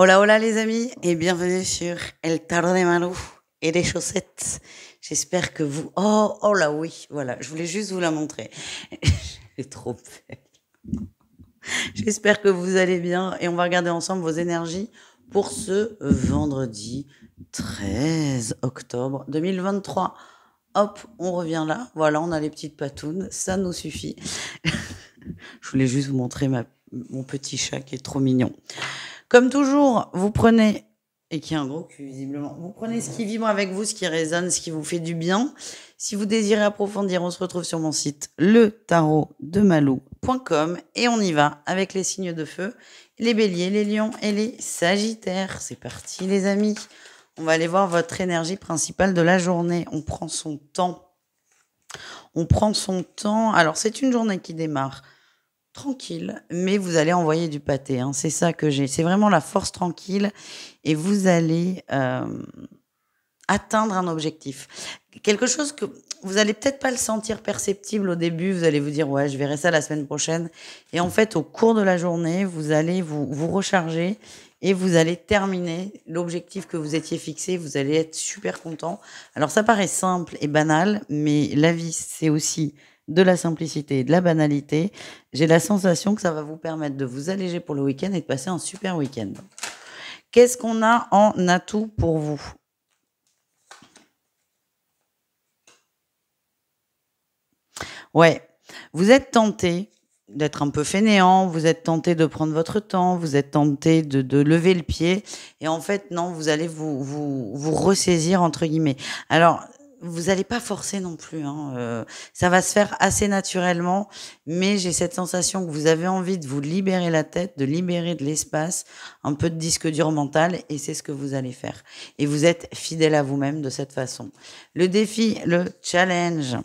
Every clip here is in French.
Hola, hola les amis et bienvenue sur El Tarot de Malou et les chaussettes. J'espère que vous... Oh, oh là oui, voilà, je voulais juste vous la montrer. Elle est trop belle. J'espère que vous allez bien et on va regarder ensemble vos énergies pour ce vendredi 13 octobre 2023. Hop, on revient là. Voilà, on a les petites patounes, ça nous suffit. Je voulais juste vous montrer mon petit chat qui est trop mignon. Comme toujours, vous prenez, et qui a un gros cul visiblement, vous prenez ce qui vibre avec vous, ce qui résonne, ce qui vous fait du bien. Si vous désirez approfondir, on se retrouve sur mon site letarodemalou.com et on y va avec les signes de feu, les béliers, les lions et les sagittaires. C'est parti les amis. On va aller voir votre énergie principale de la journée. On prend son temps. On prend son temps. Alors c'est une journée qui démarre tranquille, mais vous allez envoyer du pâté. Hein. C'est ça que j'ai. C'est vraiment la force tranquille et vous allez atteindre un objectif. Quelque chose que vous allez peut-être pas le sentir perceptible au début. Vous allez vous dire, ouais, je verrai ça la semaine prochaine. Et en fait, au cours de la journée, vous allez vous recharger et vous allez terminer l'objectif que vous étiez fixé. Vous allez être super content. Alors, ça paraît simple et banal, mais la vie, c'est aussi de la simplicité et de la banalité. J'ai la sensation que ça va vous permettre de vous alléger pour le week-end et de passer un super week-end. Qu'est-ce qu'on a en atout pour vous? Ouais, vous êtes tenté d'être un peu fainéant, vous êtes tenté de prendre votre temps, vous êtes tenté de lever le pied, et en fait, non, vous allez vous ressaisir, entre guillemets. Alors, vous n'allez pas forcer non plus, hein, ça va se faire assez naturellement, mais j'ai cette sensation que vous avez envie de vous libérer la tête, de libérer de l'espace, un peu de disque dur mental, et c'est ce que vous allez faire. Et vous êtes fidèle à vous-même de cette façon. Le défi, le challenge,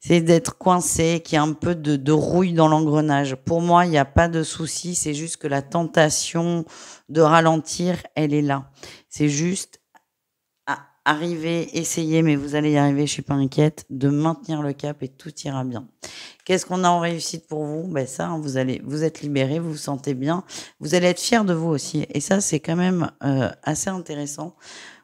c'est d'être coincé, qu'il y a un peu de rouille dans l'engrenage. Pour moi, il n'y a pas de souci, c'est juste que la tentation de ralentir, elle est là. C'est juste arriver, essayer, mais vous allez y arriver, je suis pas inquiète, de maintenir le cap et tout ira bien. Qu'est-ce qu'on a en réussite pour vous? Ben ça, hein, vous êtes libéré, vous vous sentez bien, vous allez être fier de vous aussi. Et ça, c'est quand même assez intéressant.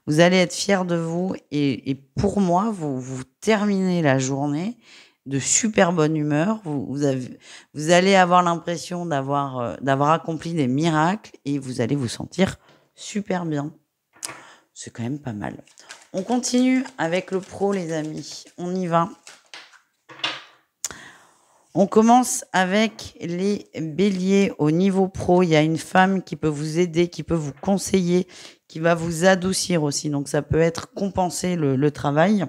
Vous allez être fier de vous et pour moi, vous terminez la journée de super bonne humeur. Vous allez avoir l'impression d'avoir accompli des miracles et vous allez vous sentir super bien. C'est quand même pas mal. On continue avec le pro, les amis. On y va. On commence avec les béliers au niveau pro. Il y a une femme qui peut vous aider, qui peut vous conseiller, qui va vous adoucir aussi. Donc, ça peut être compenser le travail,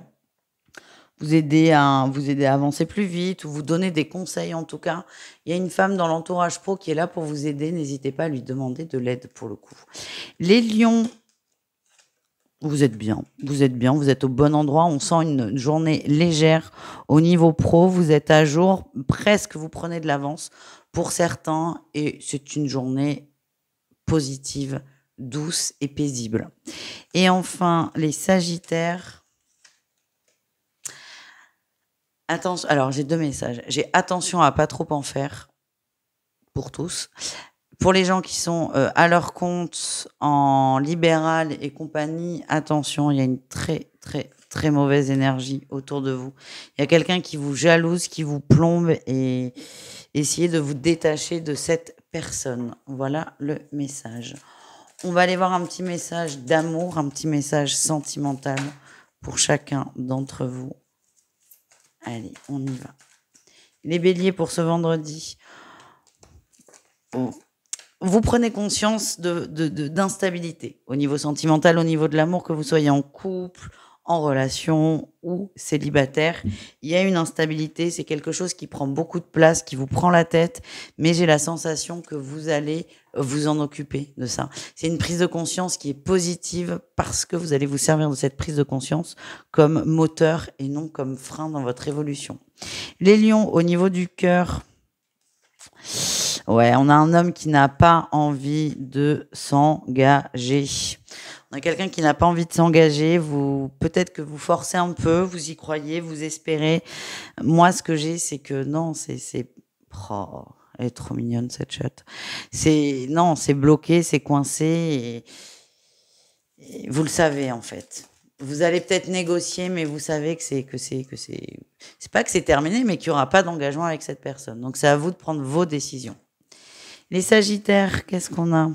vous aider à avancer plus vite ou vous donner des conseils en tout cas. Il y a une femme dans l'entourage pro qui est là pour vous aider. N'hésitez pas à lui demander de l'aide pour le coup. Les lions, vous êtes bien, vous êtes au bon endroit. On sent une journée légère au niveau pro. Vous êtes à jour, presque vous prenez de l'avance pour certains et c'est une journée positive, douce et paisible. Et enfin, les sagittaires. Attention, alors j'ai deux messages. J'ai attention à pas trop en faire pour tous. Pour les gens qui sont à leur compte en libéral et compagnie, attention, il y a une très mauvaise énergie autour de vous. Il y a quelqu'un qui vous jalouse, qui vous plombe et essayez de vous détacher de cette personne. Voilà le message. On va aller voir un petit message d'amour, un petit message sentimental pour chacun d'entre vous. Allez, on y va. Les béliers pour ce vendredi. Oh. Vous prenez conscience d'instabilité au niveau sentimental, au niveau de l'amour, que vous soyez en couple, en relation ou célibataire. Il y a une instabilité, c'est quelque chose qui prend beaucoup de place, qui vous prend la tête, mais j'ai la sensation que vous allez vous en occuper de ça. C'est une prise de conscience qui est positive parce que vous allez vous servir de cette prise de conscience comme moteur et non comme frein dans votre évolution. Les lions, au niveau du cœur, ouais, on a un homme qui n'a pas envie de s'engager. On a quelqu'un qui n'a pas envie de s'engager. Peut-être que vous forcez un peu, vous y croyez, vous espérez. Moi, ce que j'ai, c'est que non, oh, Elle est trop mignonne, cette chatte. Non, c'est bloqué, c'est coincé. Et vous le savez, en fait. Vous allez peut-être négocier, mais vous savez c'est pas que c'est terminé, mais qu'il n'y aura pas d'engagement avec cette personne. Donc, c'est à vous de prendre vos décisions. Les Sagittaires, qu'est-ce qu'on a?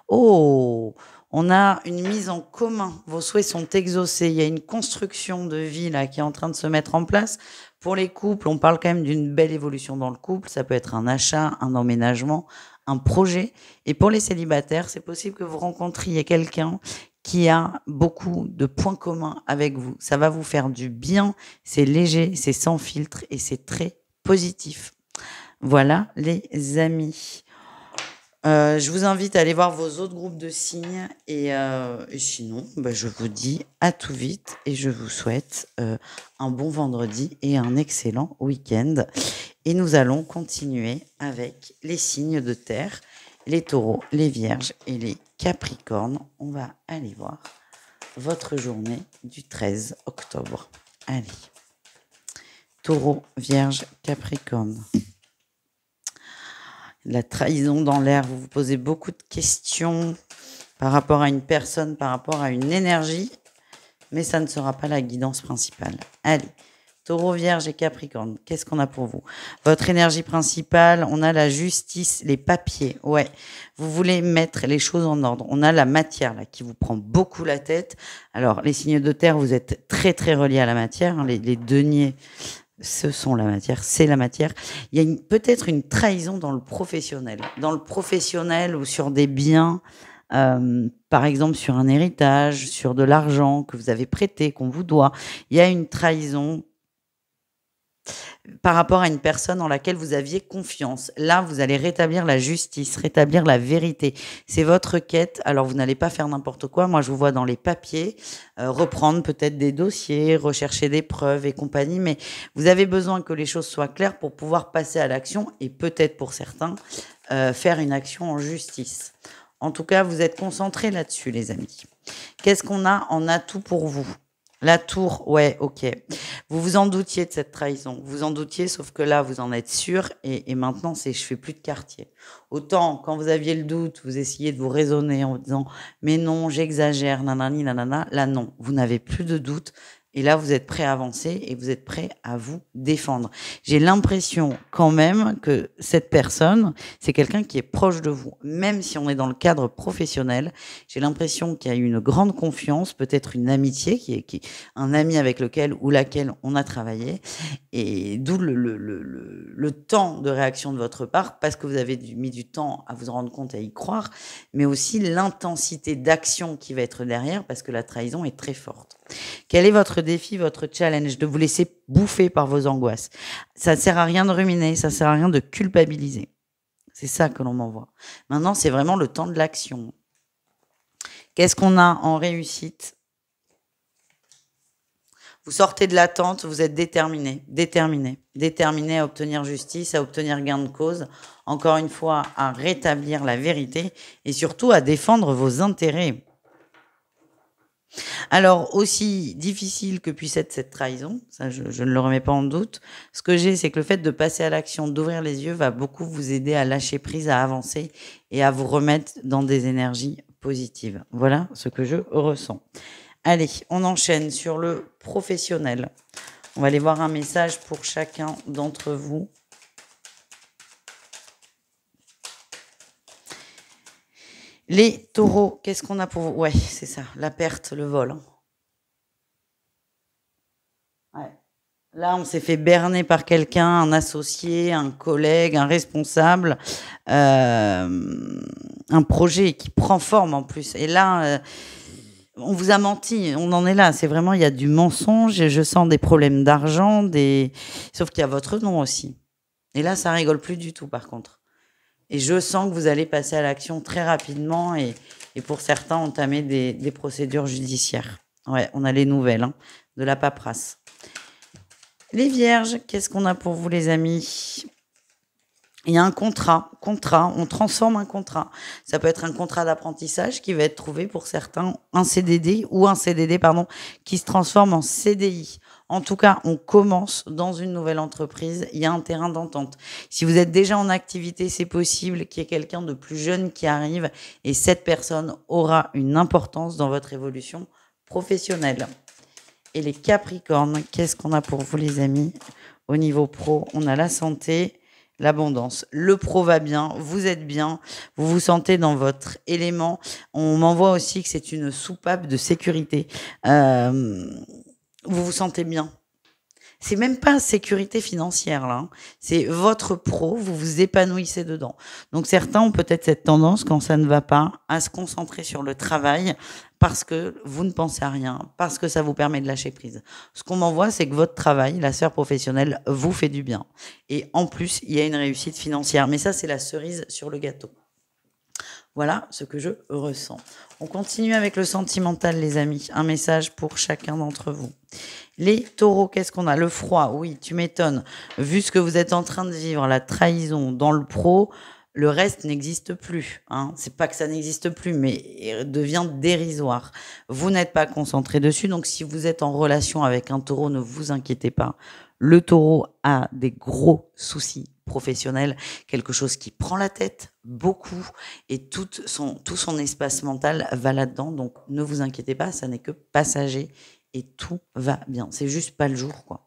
Oh, on a une mise en commun. Vos souhaits sont exaucés. Il y a une construction de vie là qui est en train de se mettre en place. Pour les couples, on parle quand même d'une belle évolution dans le couple. Ça peut être un achat, un emménagement, un projet. Et pour les célibataires, c'est possible que vous rencontriez quelqu'un qui a beaucoup de points communs avec vous. Ça va vous faire du bien. C'est léger, c'est sans filtre et c'est très positif. Voilà les amis. Je vous invite à aller voir vos autres groupes de signes et sinon, je vous dis à tout vite et je vous souhaite un bon vendredi et un excellent week-end. Et nous allons continuer avec les signes de terre, les taureaux, les vierges et les capricornes. On va aller voir votre journée du 13 octobre. Allez, taureau, vierge, capricorne. La trahison dans l'air, vous vous posez beaucoup de questions par rapport à une personne, par rapport à une énergie, mais ça ne sera pas la guidance principale. Allez, taureau, vierge et capricorne, qu'est-ce qu'on a pour vous? Votre énergie principale, on a la justice, les papiers, ouais. Vous voulez mettre les choses en ordre. On a la matière là qui vous prend beaucoup la tête. Alors, les signes de terre, vous êtes très très reliés à la matière, hein, les deniers. Ce sont la matière, c'est la matière. Il y a peut-être une trahison dans le professionnel. Dans le professionnel ou sur des biens, par exemple sur un héritage, sur de l'argent que vous avez prêté, qu'on vous doit. Il y a une trahison par rapport à une personne en laquelle vous aviez confiance. Là, vous allez rétablir la justice, rétablir la vérité. C'est votre quête. Alors, vous n'allez pas faire n'importe quoi. Moi, je vous vois dans les papiers, reprendre peut-être des dossiers, rechercher des preuves et compagnie. Mais vous avez besoin que les choses soient claires pour pouvoir passer à l'action et peut-être pour certains, faire une action en justice. En tout cas, vous êtes concentrés là-dessus, les amis. Qu'est-ce qu'on a en atout pour vous? La tour, ouais, ok. Vous vous en doutiez de cette trahison. Vous en doutiez, sauf que là, vous en êtes sûr. Et maintenant, je fais plus de quartier. Autant, quand vous aviez le doute, vous essayez de vous raisonner en vous disant, mais non, j'exagère, nanani, nanana. Là, non, vous n'avez plus de doute. Et là, vous êtes prêt à avancer et vous êtes prêt à vous défendre. J'ai l'impression quand même que cette personne, c'est quelqu'un qui est proche de vous. Même si on est dans le cadre professionnel, j'ai l'impression qu'il y a eu une grande confiance, peut-être une amitié, qui un ami avec lequel ou laquelle on a travaillé. Et d'où le temps de réaction de votre part, parce que vous avez mis du temps à vous rendre compte et à y croire, mais aussi l'intensité d'action qui va être derrière, parce que la trahison est très forte. Quel est votre défi, votre challenge? De vous laisser bouffer par vos angoisses. Ça ne sert à rien de ruminer, ça ne sert à rien de culpabiliser. C'est ça que l'on m'envoie. Maintenant, c'est vraiment le temps de l'action. Qu'est-ce qu'on a en réussite? Vous sortez de l'attente, vous êtes déterminé à obtenir justice, à obtenir gain de cause, encore une fois, à rétablir la vérité et surtout à défendre vos intérêts. Alors, aussi difficile que puisse être cette trahison, ça je ne le remets pas en doute, ce que j'ai, c'est que le fait de passer à l'action, d'ouvrir les yeux, va beaucoup vous aider à lâcher prise, à avancer et à vous remettre dans des énergies positives. Voilà ce que je ressens. Allez, on enchaîne sur le professionnel. On va aller voir un message pour chacun d'entre vous. Les taureaux, qu'est-ce qu'on a pour vous? Ouais, c'est ça, la perte, le vol. Ouais. Là, on s'est fait berner par quelqu'un, un associé, un collègue, un responsable, un projet qui prend forme en plus. Et là, on vous a menti, on en est là. C'est vraiment, il y a du mensonge, je sens des problèmes d'argent, sauf qu'il y a votre nom aussi. Et là, ça rigole plus du tout, par contre. Et je sens que vous allez passer à l'action très rapidement et pour certains, entamer des procédures judiciaires. Ouais, on a les nouvelles, hein, de la paperasse. Les vierges, qu'est-ce qu'on a pour vous, les amis? Il y a un contrat, on transforme un contrat. Ça peut être un contrat d'apprentissage qui va être trouvé pour certains, un CDD qui se transforme en CDI. En tout cas, on commence dans une nouvelle entreprise, il y a un terrain d'entente. Si vous êtes déjà en activité, c'est possible qu'il y ait quelqu'un de plus jeune qui arrive et cette personne aura une importance dans votre évolution professionnelle. Et les Capricornes, qu'est-ce qu'on a pour vous les amis? Au niveau pro, on a la santé, l'abondance. Le pro va bien, vous êtes bien, vous vous sentez dans votre élément. On m'envoie aussi que c'est une soupape de sécurité. Vous vous sentez bien. C'est même pas sécurité financière là, hein. C'est votre pro, vous vous épanouissez dedans. Donc certains ont peut-être cette tendance, quand ça ne va pas, à se concentrer sur le travail parce que vous ne pensez à rien, parce que ça vous permet de lâcher prise. Ce qu'on m'envoie, c'est que votre travail, la sphère professionnelle, vous fait du bien. Et en plus, il y a une réussite financière. Mais ça, c'est la cerise sur le gâteau. Voilà ce que je ressens. On continue avec le sentimental, les amis. Un message pour chacun d'entre vous. Les taureaux, qu'est-ce qu'on a? Le froid, oui, tu m'étonnes. Vu ce que vous êtes en train de vivre, la trahison dans le pro, le reste n'existe plus. Hein. C'est pas que ça n'existe plus, mais devient dérisoire. Vous n'êtes pas concentré dessus, donc si vous êtes en relation avec un taureau, ne vous inquiétez pas. Le taureau a des gros soucis professionnels, quelque chose qui prend la tête beaucoup et tout son espace mental va là-dedans. Donc ne vous inquiétez pas, ça n'est que passager et tout va bien. C'est juste pas le jour, quoi.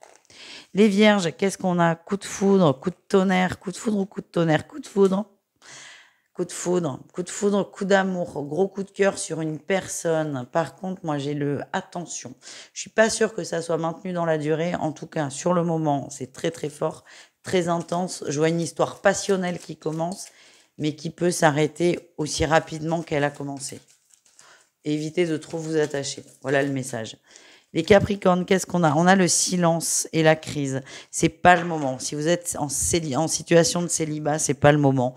Les vierges, qu'est-ce qu'on a? Coup de foudre, coup de tonnerre, coup de foudre ou coup de tonnerre? Coup de foudre. Coup de foudre, coup de foudre, coup d'amour, gros coup de cœur sur une personne. Par contre, moi, j'ai le attention. Je suis pas sûre que ça soit maintenu dans la durée. En tout cas, sur le moment, c'est très très fort, très intense. Je vois une histoire passionnelle qui commence, mais qui peut s'arrêter aussi rapidement qu'elle a commencé. Évitez de trop vous attacher. Voilà le message. Les Capricornes, qu'est-ce qu'on a? On a le silence et la crise. C'est pas le moment. Si vous êtes en situation de célibat, c'est pas le moment.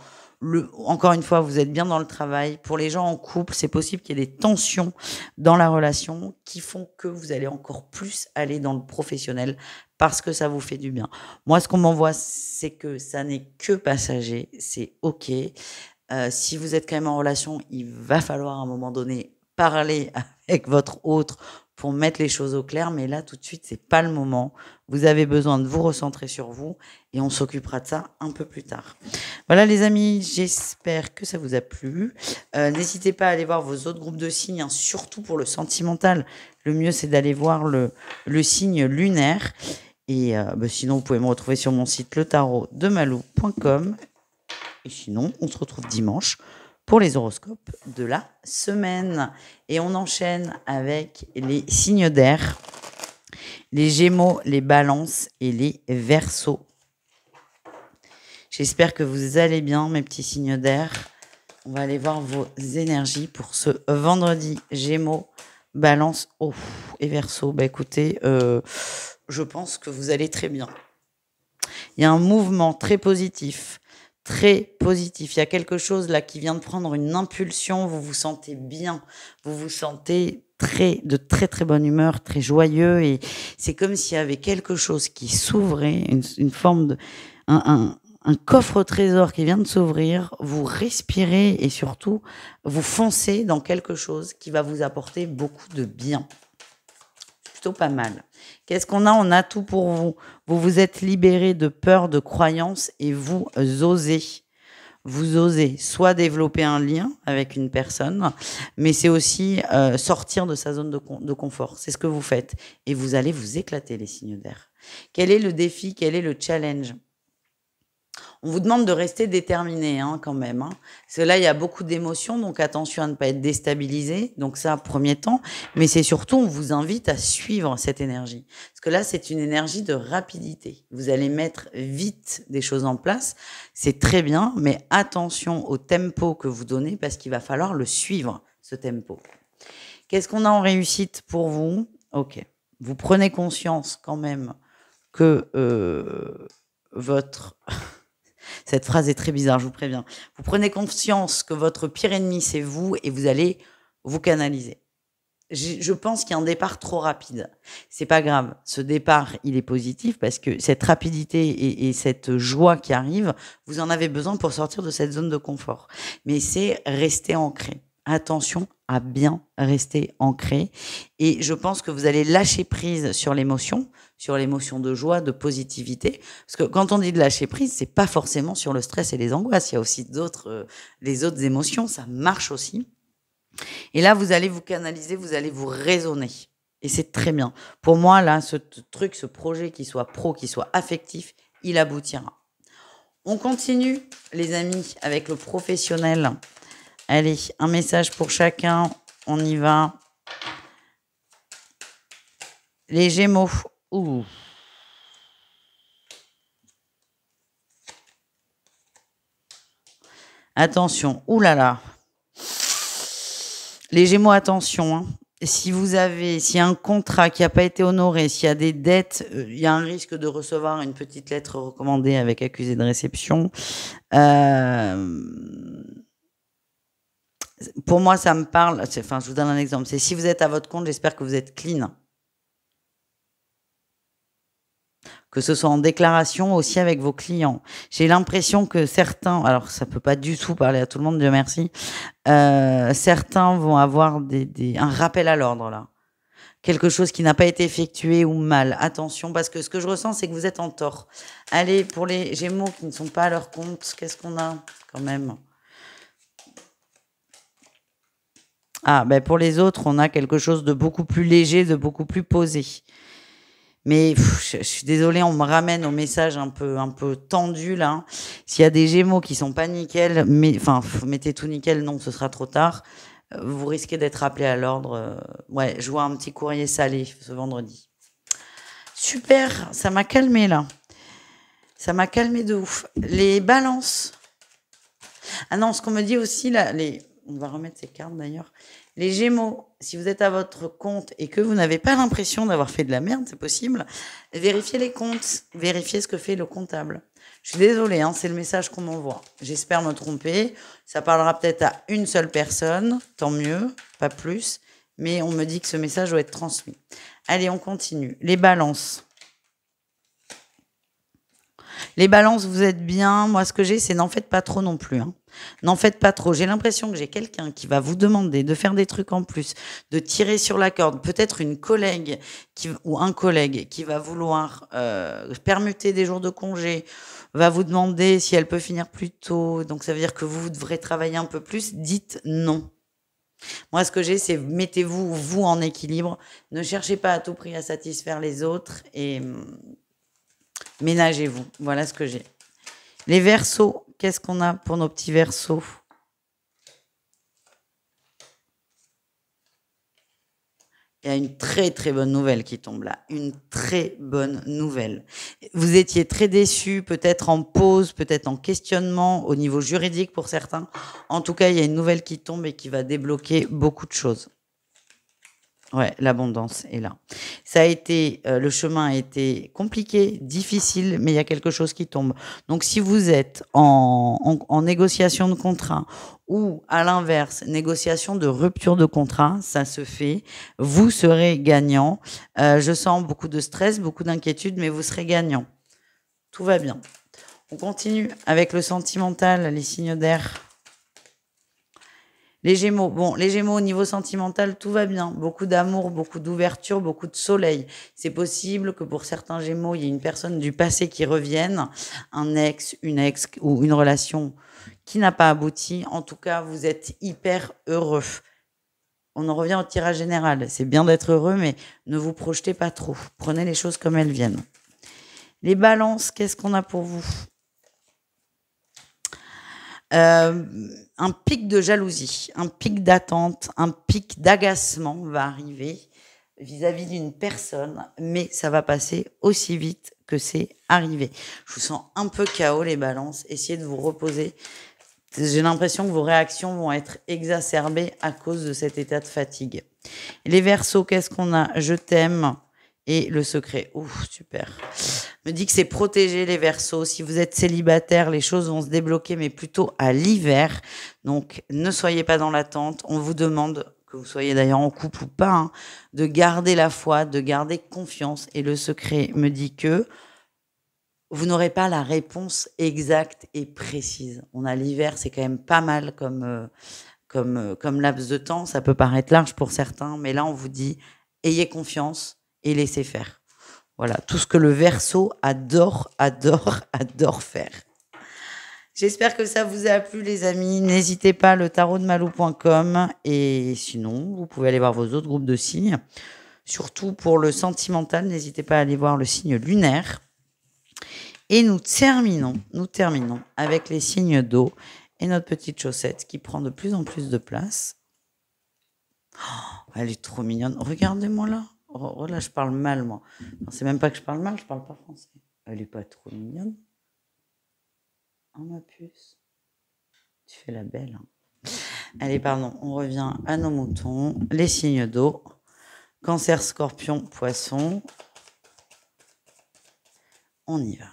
Encore une fois, vous êtes bien dans le travail. Pour les gens en couple, c'est possible qu'il y ait des tensions dans la relation qui font que vous allez encore plus aller dans le professionnel parce que ça vous fait du bien. Moi, ce qu'on m'envoie, c'est que ça n'est que passager. C'est OK. Si vous êtes quand même en relation, il va falloir à un moment donné parler avec votre autre pour mettre les choses au clair, mais là, tout de suite, c'est pas le moment. Vous avez besoin de vous recentrer sur vous et on s'occupera de ça un peu plus tard. Voilà, les amis, j'espère que ça vous a plu. N'hésitez pas à aller voir vos autres groupes de signes, hein, surtout pour le sentimental. Le mieux, c'est d'aller voir le signe lunaire. Et sinon, vous pouvez me retrouver sur mon site letarotdemalou.com. Et sinon, on se retrouve dimanche pour les horoscopes de la semaine. Et on enchaîne avec les signes d'air, les Gémeaux, les Balances et les Verseaux. J'espère que vous allez bien, mes petits signes d'air. On va aller voir vos énergies pour ce vendredi. Gémeaux, Balance et Verseau. Bah écoutez, je pense que vous allez très bien. Il y a un mouvement très positif. Très positif. Il y a quelque chose là qui vient de prendre une impulsion. Vous vous sentez bien. Vous vous sentez de très très bonne humeur, très joyeux. Et c'est comme s'il y avait quelque chose qui s'ouvrait, une forme de... un coffre au trésor qui vient de s'ouvrir. Vous respirez et surtout, vous foncez dans quelque chose qui va vous apporter beaucoup de bien. Plutôt pas mal. Qu'est-ce qu'on a? On a tout pour vous. Vous vous êtes libéré de peur, de croyances et vous osez. Vous osez soit développer un lien avec une personne, mais c'est aussi sortir de sa zone de confort. C'est ce que vous faites. Et vous allez vous éclater, les signes d'air. Quel est le défi? Quel est le challenge? On vous demande de rester déterminé quand même. Parce que là, il y a beaucoup d'émotions, donc attention à ne pas être déstabilisé. Donc ça, premier temps. Mais c'est surtout, on vous invite à suivre cette énergie. Parce que là, c'est une énergie de rapidité. Vous allez mettre vite des choses en place. C'est très bien, mais attention au tempo que vous donnez parce qu'il va falloir le suivre, ce tempo. Qu'est-ce qu'on a en réussite pour vous? Ok. Vous prenez conscience quand même que votre... Cette phrase est très bizarre, je vous préviens. Vous prenez conscience que votre pire ennemi, c'est vous et vous allez vous canaliser. Je pense qu'il y a un départ trop rapide. C'est pas grave. Ce départ, il est positif parce que cette rapidité et cette joie qui arrive, vous en avez besoin pour sortir de cette zone de confort. Mais c'est rester ancré. Attention à bien rester ancré. Et je pense que vous allez lâcher prise sur l'émotion de joie, de positivité. Parce que quand on dit de lâcher prise, c'est pas forcément sur le stress et les angoisses. Il y a aussi les autres émotions, ça marche aussi. Et là, vous allez vous canaliser, vous allez vous raisonner. Et c'est très bien. Pour moi, là, ce truc, ce projet, qui soit pro, qui soit affectif, il aboutira. On continue, les amis, avec le professionnel. Allez, un message pour chacun. On y va. Les Gémeaux. Ouh. Attention. Ouh là là. Les Gémeaux, attention. Hein. S'il y a un contrat qui n'a pas été honoré, s'il y a des dettes, il y a un risque de recevoir une petite lettre recommandée avec accusé de réception. Pour moi, ça me parle. Enfin, je vous donne un exemple. C'est si vous êtes à votre compte, j'espère que vous êtes clean. Que ce soit en déclaration aussi avec vos clients. J'ai l'impression que certains, alors ça peut pas du tout parler à tout le monde, Dieu merci, certains vont avoir un rappel à l'ordre là. Quelque chose qui n'a pas été effectué ou mal. Attention, parce que ce que je ressens, c'est que vous êtes en tort. Allez, pour les Gémeaux qui ne sont pas à leur compte, qu'est-ce qu'on a quand même? Ah, ben pour les autres, on a quelque chose de beaucoup plus léger, de beaucoup plus posé. Mais je suis désolée, on me ramène au message un peu tendu là. S'il y a des Gémeaux qui sont pas nickel, mettez tout nickel, non, ce sera trop tard. Vous risquez d'être appelé à l'ordre. Ouais, je vois un petit courrier salé ce vendredi. Super, ça m'a calmé là. Ça m'a calmé de ouf. Les balances. Ah non, ce qu'on me dit aussi là, on va remettre ces cartes d'ailleurs. Les Gémeaux, si vous êtes à votre compte et que vous n'avez pas l'impression d'avoir fait de la merde, c'est possible, vérifiez les comptes, vérifiez ce que fait le comptable. Je suis désolée, hein, c'est le message qu'on m'envoie. J'espère me tromper. Ça parlera peut-être à une seule personne, tant mieux, pas plus. Mais on me dit que ce message doit être transmis. Allez, on continue. Les balances. Les balances, vous êtes bien. Moi, ce que j'ai, c'est n'en faites pas trop non plus. Hein. N'en faites pas trop. J'ai l'impression que j'ai quelqu'un qui va vous demander de faire des trucs en plus, de tirer sur la corde. Peut-être une collègue ou un collègue qui va vouloir permuter des jours de congé, va vous demander si elle peut finir plus tôt. Donc, ça veut dire que vous devrez travailler un peu plus. Dites non. Moi, ce que j'ai, c'est mettez-vous, vous, en équilibre. Ne cherchez pas à tout prix à satisfaire les autres et ménagez-vous. Voilà ce que j'ai. Les Verseaux, qu'est-ce qu'on a pour nos petits Verseaux? Il y a une très très bonne nouvelle qui tombe là. Une très bonne nouvelle. Vous étiez très déçus, peut-être en pause, peut-être en questionnement au niveau juridique pour certains. En tout cas, il y a une nouvelle qui tombe et qui va débloquer beaucoup de choses. Ouais, l'abondance est là. Ça a été, le chemin a été compliqué, difficile, mais il y a quelque chose qui tombe. Donc, si vous êtes en négociation de contrat ou, à l'inverse, négociation de rupture de contrat, ça se fait. Vous serez gagnant. Je sens beaucoup de stress, beaucoup d'inquiétude, mais vous serez gagnant. Tout va bien. On continue avec le sentimental, les signes d'air. Les Gémeaux, bon, les Gémeaux au niveau sentimental, tout va bien. Beaucoup d'amour, beaucoup d'ouverture, beaucoup de soleil. C'est possible que pour certains Gémeaux, il y ait une personne du passé qui revienne, un ex, une ex ou une relation qui n'a pas abouti. En tout cas, vous êtes hyper heureux. On en revient au tirage général. C'est bien d'être heureux, mais ne vous projetez pas trop. Prenez les choses comme elles viennent. Les balances, qu'est-ce qu'on a pour vous ? Un pic de jalousie, un pic d'attente, un pic d'agacement va arriver vis-à-vis d'une personne, mais ça va passer aussi vite que c'est arrivé. Je vous sens un peu KO, les balances. Essayez de vous reposer. J'ai l'impression que vos réactions vont être exacerbées à cause de cet état de fatigue. Les Verseaux, qu'est-ce qu'on a ? Je t'aime. Et le secret. Ouf, super. Me dit que c'est protéger les Verseaux. Si vous êtes célibataire, les choses vont se débloquer, mais plutôt à l'hiver. Donc, ne soyez pas dans l'attente. On vous demande, que vous soyez d'ailleurs en couple ou pas, hein, de garder la foi, de garder confiance. Et le secret me dit que vous n'aurez pas la réponse exacte et précise. On a l'hiver, c'est quand même pas mal comme comme laps de temps. Ça peut paraître large pour certains, mais là, on vous dit, ayez confiance et laissez faire. Voilà, tout ce que le Verseau adore faire. J'espère que ça vous a plu, les amis. N'hésitez pas, le tarotdemalou.com. Et sinon, vous pouvez aller voir vos autres groupes de signes. Surtout pour le sentimental, n'hésitez pas à aller voir le signe lunaire. Et nous terminons avec les signes d'eau et notre petite chaussette qui prend de plus en plus de place. Oh, elle est trop mignonne. Regardez-moi là. Oh, là, je parle mal, moi. Non, c'est même pas que je parle mal, je parle pas français. Elle est pas trop mignonne. Oh, ma puce. Tu fais la belle. Hein. Allez, pardon, on revient à nos moutons. Les signes d'eau. Cancer, Scorpion, Poisson. On y va.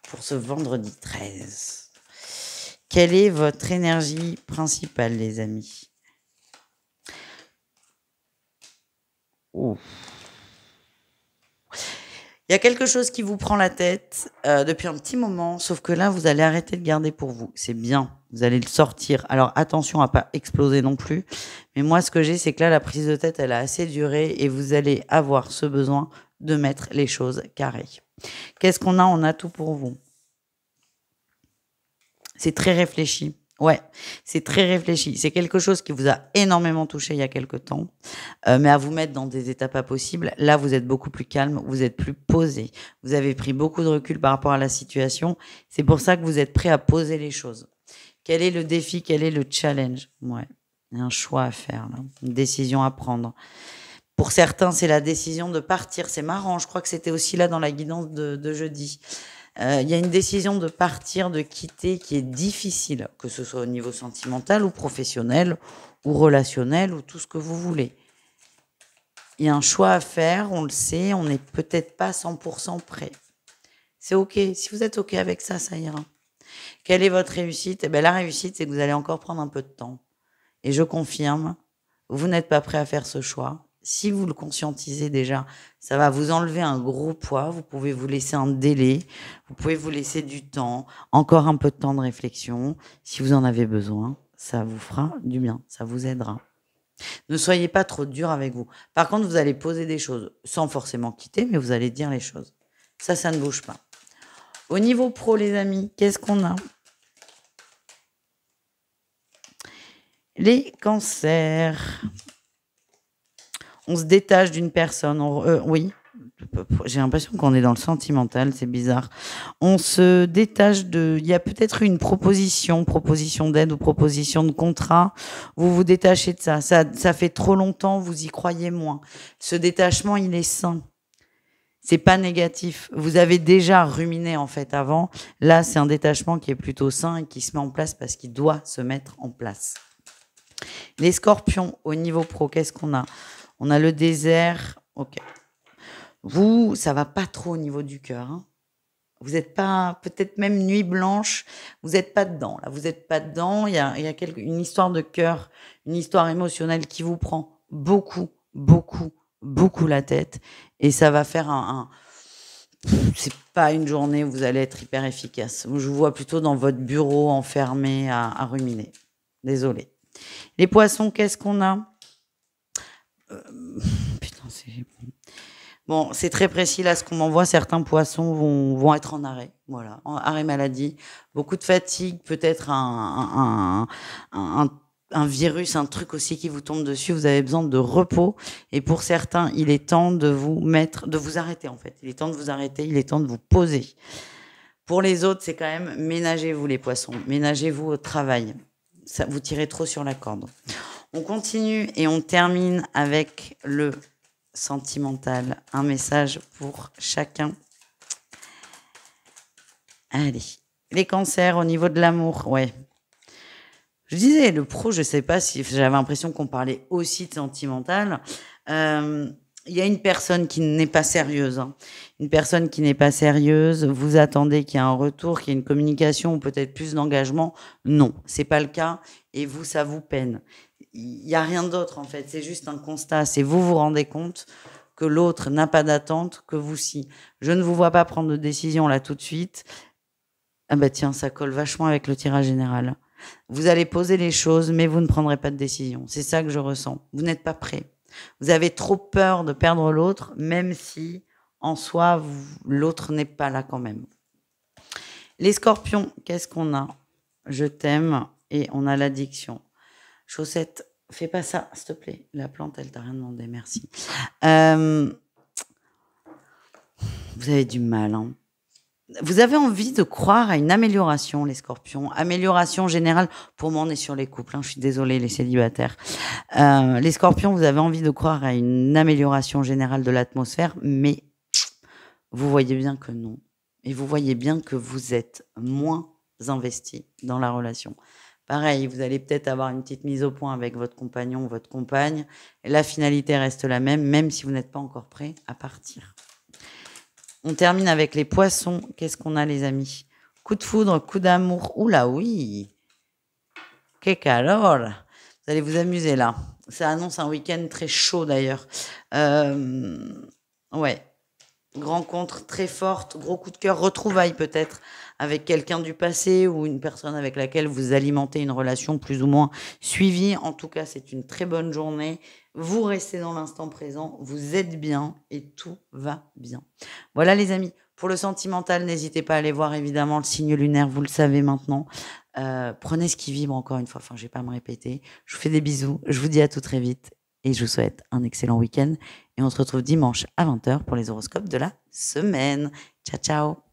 Pour ce vendredi 13. Quelle est votre énergie principale, les amis? Ouh. Il y a quelque chose qui vous prend la tête depuis un petit moment, sauf que là, vous allez arrêter de garder pour vous. C'est bien, vous allez le sortir. Alors, attention à pas exploser non plus. Mais moi, ce que j'ai, c'est que là, la prise de tête, elle a assez duré et vous allez avoir ce besoin de mettre les choses carrées. Qu'est-ce qu'on a? On a tout pour vous. C'est très réfléchi. Ouais, c'est très réfléchi. C'est quelque chose qui vous a énormément touché il y a quelque temps, mais à vous mettre dans des états pas possibles. Là, vous êtes beaucoup plus calme, vous êtes plus posé. Vous avez pris beaucoup de recul par rapport à la situation. C'est pour ça que vous êtes prêt à poser les choses. Quel est le défi? Quel est le challenge? Ouais, il y a un choix à faire, là. Une décision à prendre. Pour certains, c'est la décision de partir. C'est marrant, je crois que c'était aussi là dans la guidance de jeudi. Il y a une décision de partir, de quitter qui est difficile, que ce soit au niveau sentimental ou professionnel ou relationnel ou tout ce que vous voulez. Il y a un choix à faire, on le sait, on n'est peut-être pas 100% prêt. C'est OK. Si vous êtes OK avec ça, ça ira. Quelle est votre réussite? Eh bien, la réussite, c'est que vous allez encore prendre un peu de temps. Et je confirme, vous n'êtes pas prêt à faire ce choix. Si vous le conscientisez déjà, ça va vous enlever un gros poids. Vous pouvez vous laisser un délai. Vous pouvez vous laisser du temps. Encore un peu de temps de réflexion. Si vous en avez besoin, ça vous fera du bien. Ça vous aidera. Ne soyez pas trop dur avec vous. Par contre, vous allez poser des choses sans forcément quitter, mais vous allez dire les choses. Ça ne bouge pas. Au niveau pro, les amis, qu'est-ce qu'on a? Les cancers. On se détache d'une personne. Oui, j'ai l'impression qu'on est dans le sentimental, c'est bizarre. On se détache de... Il y a peut-être une proposition d'aide ou proposition de contrat. Vous vous détachez de ça. Ça fait trop longtemps, vous y croyez moins. Ce détachement, il est sain. C'est pas négatif. Vous avez déjà ruminé, en fait, avant. Là, c'est un détachement qui est plutôt sain et qui se met en place parce qu'il doit se mettre en place. Les scorpions, au niveau pro, qu'est-ce qu'on a? On a le désert. OK. Vous, ça va pas trop au niveau du cœur. Hein. Vous n'êtes pas, peut-être même nuit blanche, vous n'êtes pas dedans. Là, vous n'êtes pas dedans. Il y a une histoire de cœur, une histoire émotionnelle qui vous prend beaucoup la tête. Et ça va faire c'est pas une journée où vous allez être hyper efficace. Je vous vois plutôt dans votre bureau enfermé à ruminer. Désolée. Les poissons, qu'est-ce qu'on a? Putain, c'est... Bon, c'est très précis là ce qu'on m'envoie. Certains poissons vont être en arrêt. Voilà, en arrêt maladie. Beaucoup de fatigue, peut-être un virus, un truc aussi qui vous tombe dessus. Vous avez besoin de repos. Et pour certains, il est temps de vous arrêter en fait. Il est temps de vous arrêter, il est temps de vous poser. Pour les autres, c'est quand même ménagez-vous les poissons. Ménagez-vous au travail. Ça, vous tirez trop sur la corde. On continue et on termine avec le sentimental. Un message pour chacun. Allez. Les cancers au niveau de l'amour, ouais. Je disais, le pro, je ne sais pas si j'avais l'impression qu'on parlait aussi de sentimental. Il y a une personne qui n'est pas sérieuse. Hein. Une personne qui n'est pas sérieuse, vous attendez qu'il y ait un retour, qu'il y ait une communication ou peut-être plus d'engagement. Non, c'est pas le cas. Et vous, ça vous peine. Il n'y a rien d'autre en fait, c'est juste un constat. C'est vous vous rendez compte que l'autre n'a pas d'attente, que vous si. Je ne vous vois pas prendre de décision là tout de suite. Ah bah tiens, ça colle vachement avec le tirage général. Vous allez poser les choses, mais vous ne prendrez pas de décision. C'est ça que je ressens. Vous n'êtes pas prêt. Vous avez trop peur de perdre l'autre, même si en soi, l'autre n'est pas là quand même. Les scorpions, qu'est-ce qu'on a? Je t'aime et on a l'addiction. Chaussette, fais pas ça, s'il te plaît. La plante, elle t'a rien demandé, merci. Vous avez du mal, hein. Vous avez envie de croire à une amélioration, les scorpions. Amélioration générale. Pour moi, on est sur les couples, hein. Je suis désolée, les célibataires. Les scorpions, vous avez envie de croire à une amélioration générale de l'atmosphère, mais vous voyez bien que non. Et vous voyez bien que vous êtes moins investi dans la relation. Pareil, vous allez peut-être avoir une petite mise au point avec votre compagnon ou votre compagne. Et la finalité reste la même, même si vous n'êtes pas encore prêt à partir. On termine avec les poissons. Qu'est-ce qu'on a, les amis? Coup de foudre, coup d'amour. Oula, oui. Que calor. Vous allez vous amuser là. Ça annonce un week-end très chaud d'ailleurs. Ouais. Rencontre très forte, gros coup de cœur, retrouvailles peut-être avec quelqu'un du passé ou une personne avec laquelle vous alimentez une relation plus ou moins suivie. En tout cas, c'est une très bonne journée. Vous restez dans l'instant présent, vous êtes bien et tout va bien. Voilà les amis, pour le sentimental, n'hésitez pas à aller voir évidemment le signe lunaire, vous le savez maintenant. Prenez ce qui vibre encore une fois, enfin je vais pas me répéter. Je vous fais des bisous, je vous dis à tout très vite et je vous souhaite un excellent week-end. Et on se retrouve dimanche à 20h pour les horoscopes de la semaine. Ciao, ciao!